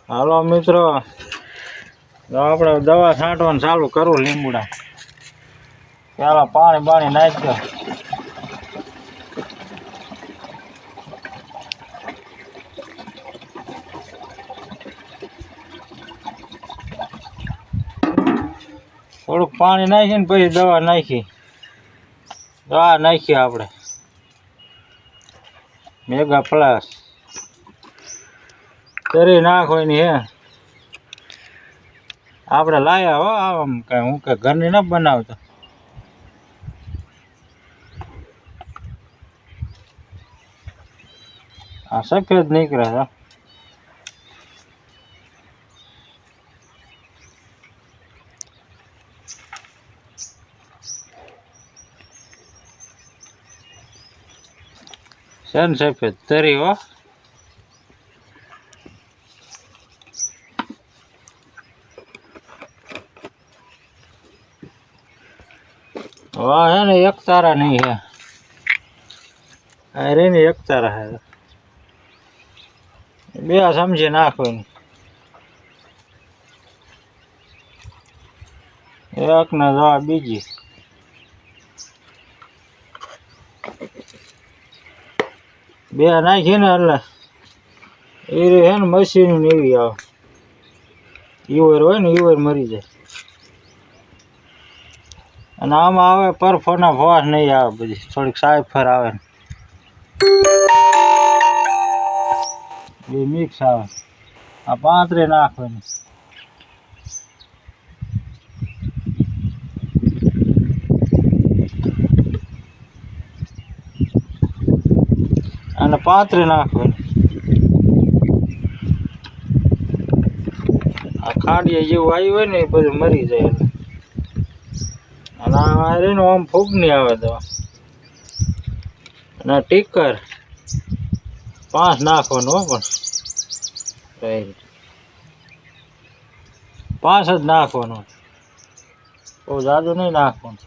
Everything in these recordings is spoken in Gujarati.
હાલો મિત્રો, આપણે દવા છાંટવાનું ચાલુ કરું લીંબુડા. પેલા પાણી નાખજો. થોડુંક પાણી નાખીને પછી દવા નાખી. આપણે મેગા પ્લસ કરી નાખવાની હે. આપણે લાયા હો આમ કઈ હું કે ઘરની ન બનાવતો. આ સફેદ નીકળે છે. સેન સફેદ તરી હો. વાહ है ना एक तारा नहीं है, अरे नहीं एक तारा है. બે સમજી નાખવાની. એક ને જવા બીજી. બે નાખી ને એટલે એ હે ને મશીન એવી આવે. ઈવર હોય ને ઈવર મરી જાય. અને આમાં આવે પરફોના ફોસ નહીં આવે, બધી થોડીક સાયફર આવે ને બે મિક્સ આવે. આ 35 નાખવાની. અને 35 નાખવાની. આ ખાડિયા જેવું આવ્યું હોય ને એ બધું મરી જાય. અને આ આમ ફૂગ નહીં આવે તો. અને ટીકર 5 નાખવાનું હો. પણ 5 જ નાખવાનું, બહુ જાજુ નહીં નાખવાનું.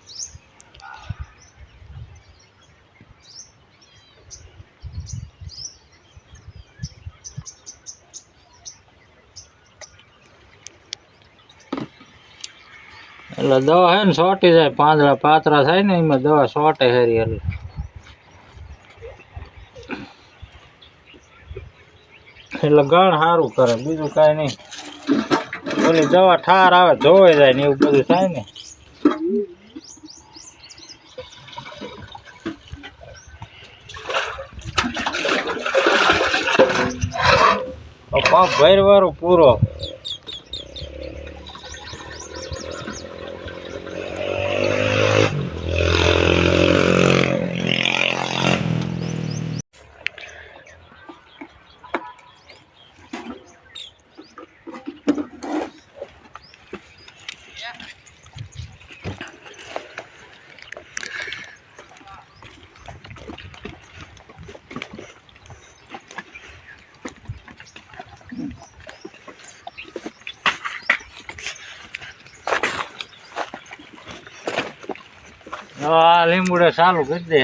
એટલે દવા હે ને સોટી જાય. પાંદડા પાતરા થાય ને એમાં દવા સોટે હારી. એટલે ગણ સારું કરે, બીજું કાંઈ નહીં. ઓલી દવા ઠાર આવે ધોવાઈ જાય ને એવું બધું થાય ને. પંપ ભરવાનું પૂરો. આ લીંબુડા ચાલુ કરી દે.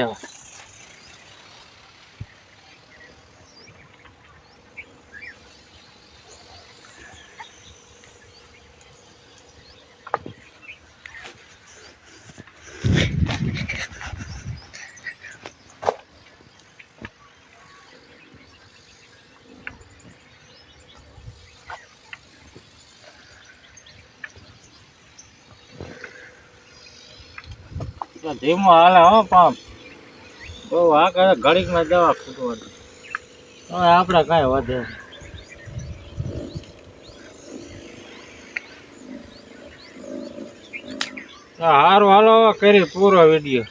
ધીમો હાલે હો પંપ. બહુ આગળ ઘડીકમાં દવા ફૂટવાની. હવે આપણે કાંઈ વધે. સારું હાલો કરી પૂરો વિડીયો.